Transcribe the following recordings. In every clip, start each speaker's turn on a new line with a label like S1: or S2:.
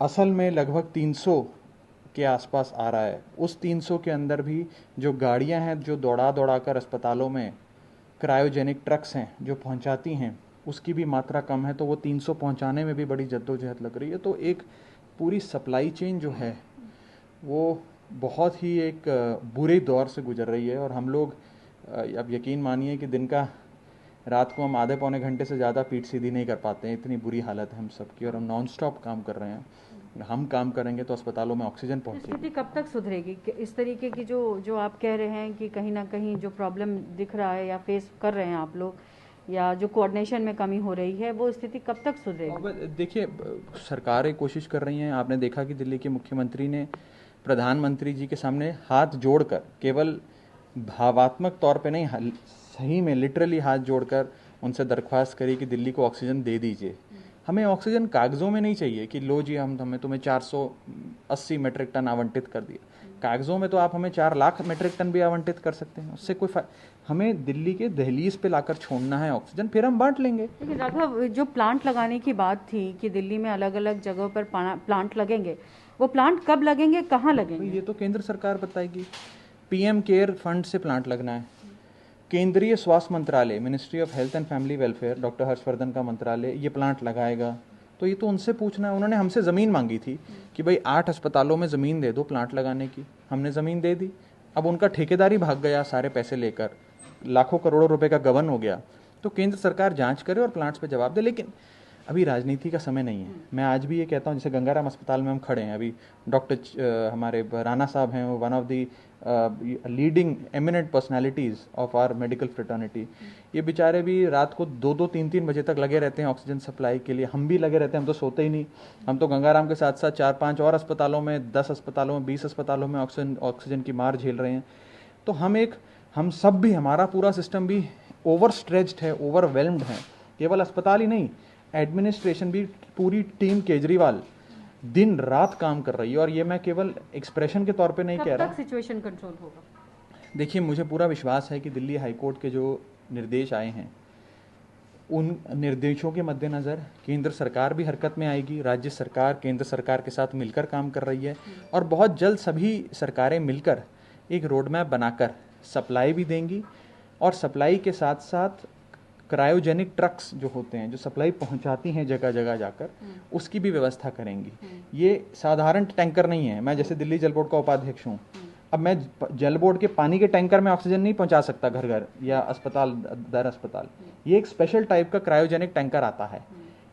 S1: असल में लगभग 300 के आसपास आ रहा है। उस 300 के अंदर भी जो गाड़ियां हैं जो दौड़ा दौड़ा कर अस्पतालों में, क्रायोजेनिक ट्रक्स हैं जो पहुंचाती हैं, उसकी भी मात्रा कम है। तो वो 300 पहुंचाने में भी बड़ी जद्दोजहद लग रही है। तो एक पूरी सप्लाई चेन जो है वो बहुत ही एक बुरे दौर से गुजर रही है। और हम लोग अब यकीन मानिए कि दिन का रात को हम आधे पौने घंटे से ज़्यादा पीठ सीधी नहीं कर पाते हैं, इतनी बुरी हालत है हम सबकी। और हम नॉन स्टॉप काम कर रहे हैं। हम काम करेंगे तो अस्पतालों में ऑक्सीजन पहुंचेगी।
S2: स्थिति कब तक सुधरेगी? इस तरीके की जो आप कह रहे हैं कि कहीं ना कहीं जो प्रॉब्लम दिख रहा है या फेस कर रहे हैं आप लोग, या जो कोऑर्डिनेशन में कमी हो रही है, वो स्थिति कब तक सुधरेगी?
S1: देखिए, सरकारें कोशिश कर रही हैं। आपने देखा कि दिल्ली के मुख्यमंत्री ने प्रधानमंत्री जी के सामने हाथ जोड़कर, केवल भावात्मक तौर पे नहीं, सही में लिटरली हाथ जोड़कर उनसे दरख्वास्त करी कि दिल्ली को ऑक्सीजन दे दीजिए। हमें ऑक्सीजन कागज़ों में नहीं चाहिए कि लो जी हमें तुम्हें 480 मीट्रिक टन आवंटित कर दिया। कागज़ों में तो आप हमें 4 लाख मीट्रिक टन भी आवंटित कर सकते हैं, उससे कोई हमें दिल्ली के दहलीज पे लाकर छोड़ना है ऑक्सीजन, फिर हम बांट लेंगे।
S2: देखिए राघव, जो प्लांट लगाने की बात थी कि दिल्ली में अलग अलग जगहों पर प्लांट लगेंगे, वो प्लांट कब लगेंगे, कहाँ लगेंगे?
S1: ये तो केंद्र सरकार बताएगी। पीएम केयर फंड से प्लांट लगना है। केंद्रीय स्वास्थ्य मंत्रालय, ministry of health and family welfare, doctor Harshvardhan का मंत्रालय ये प्लांट लगाएगा। तो ये तो उनसे पूछना है। उन्होंने हमसे ज़मीन मांगी थी कि भाई 8 अस्पतालों में ज़मीन दे दो प्लांट लगाने की। हमने ज़मीन दे दी। अब उनका ठेकेदारी भाग गया सारे पैसे लेकर, लाखों करोड़ों रुपए का गबन हो गया। तो केंद्र सरकार जांच करे और प्लांट्स पे जवाब दे। लेकिन अभी राजनीति का समय नहीं है। मैं आज भी ये कहता हूँ, जैसे गंगाराम अस्पताल में हम खड़े हैं, अभी डॉक्टर हमारे राणा साहब हैं, वो one of the leading eminent personalities of our medical fraternity. ये बेचारे भी रात को 2-2, 3-3 बजे तक लगे रहते हैं ऑक्सीजन सप्लाई के लिए। हम भी लगे रहते हैं, हम तो सोते ही नहीं। हम तो गंगाराम के साथ साथ 4-5 और अस्पतालों में, 10 अस्पतालों में, 20 अस्पतालों में ऑक्सीजन की मार झेल रहे हैं। तो हम सब भी, हमारा पूरा सिस्टम भी ओवर स्ट्रेच्ड है, ओवरवेल्म्ड है। केवल अस्पताल ही नहीं, एडमिनिस्ट्रेशन भी, पूरी टीम केजरीवाल दिन रात काम कर रही है। और ये मैं केवल एक्सप्रेशन के तौर पे नहीं कह रहा।
S2: कब तक सिचुएशन कंट्रोल होगा?
S1: देखिए, मुझे पूरा विश्वास है कि दिल्ली हाईकोर्ट के जो निर्देश आए हैं, उन निर्देशों के मद्देनज़र केंद्र सरकार भी हरकत में आएगी। राज्य सरकार केंद्र सरकार के साथ मिलकर काम कर रही है। और बहुत जल्द सभी सरकारें मिलकर एक रोड मैप बनाकर सप्लाई भी देंगी। और सप्लाई के साथ साथ क्रायोजेनिक ट्रक्स जो होते हैं, जो सप्लाई पहुंचाती हैं जगह जगह जाकर, उसकी भी व्यवस्था करेंगी। ये साधारण टैंकर नहीं है। मैं जैसे दिल्ली जल बोर्ड का उपाध्यक्ष हूँ, अब मैं जल बोर्ड के पानी के टैंकर में ऑक्सीजन नहीं पहुंचा सकता घर घर या अस्पताल दर अस्पताल। ये एक स्पेशल टाइप का क्रायोजेनिक टैंकर आता है।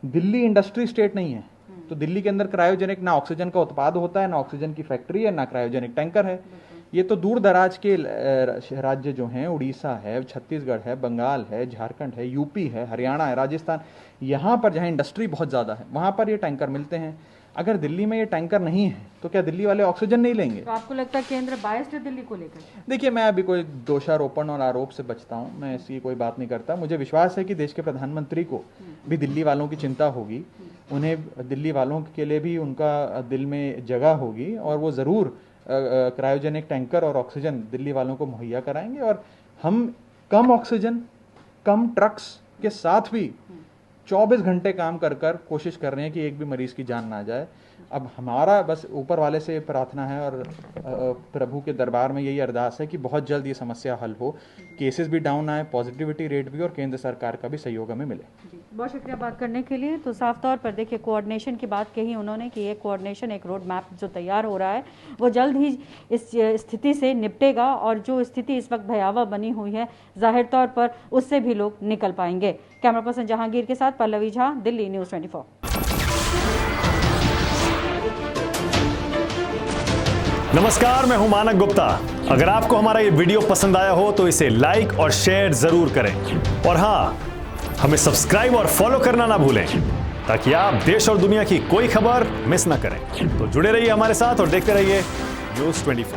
S1: दिल्ली इंडस्ट्री स्टेट नहीं है, तो दिल्ली के अंदर क्रायोजेनिक ना ऑक्सीजन का उत्पाद होता है, ना ऑक्सीजन की फैक्ट्री है, ना क्रायोजेनिक टैंकर है। ये तो दूर दराज के राज्य जो हैं, उड़ीसा है, छत्तीसगढ़ है, बंगाल है, झारखंड है, यूपी है, हरियाणा है, राजस्थान, यहाँ पर जहाँ इंडस्ट्री बहुत ज़्यादा है, वहाँ पर ये टैंकर मिलते हैं। अगर दिल्ली में ये टैंकर नहीं है तो क्या दिल्ली वाले ऑक्सीजन नहीं लेंगे?
S2: तो आपको लगता है केंद्र बायस्ड है दिल्ली को लेकर?
S1: देखिए, मैं अभी कोई दोषारोपण और आरोप से बचता हूँ, मैं ऐसी कोई बात नहीं करता। मुझे विश्वास है कि देश के प्रधानमंत्री को भी दिल्ली वालों की चिंता होगी, उन्हें दिल्ली वालों के लिए भी उनका दिल में जगह होगी, और वो ज़रूर क्रायोजेनिक टैंकर और ऑक्सीजन दिल्ली वालों को मुहैया कराएंगे। और हम कम ऑक्सीजन, कम ट्रक्स के साथ भी 24 घंटे काम कर कोशिश कर रहे हैं कि एक भी मरीज की जान ना जाए। अब हमारा बस ऊपर वाले से प्रार्थना है और प्रभु के दरबार में यही अरदास है कि बहुत जल्द ये समस्या हल हो, केसेस भी डाउन आए, पॉजिटिविटी रेट भी, और केंद्र सरकार का भी सहयोग हमें मिले।
S2: बहुत शुक्रिया बात करने के लिए। तो साफ तौर पर देखिए, कोऑर्डिनेशन की बात कही उन्होंने कि ये कोऑर्डिनेशन, एक रोड मैप जो तैयार हो रहा है, वो जल्द ही इस स्थिति से निपटेगा। और जो स्थिति इस वक्त भयावह बनी हुई है, जाहिर तौर पर उससे भी लोग निकल पाएंगे। कैमरा पर्सन जहांगीर के साथ पल्लवी झा, दिल्ली न्यूज़ 24।
S3: नमस्कार, मैं हूं मानक गुप्ता। अगर आपको हमारा ये वीडियो पसंद आया हो तो इसे लाइक और शेयर जरूर करें। और हाँ, हमें सब्सक्राइब और फॉलो करना ना भूलें, ताकि आप देश और दुनिया की कोई खबर मिस ना करें। तो जुड़े रहिए हमारे साथ और देखते रहिए न्यूज़ 24।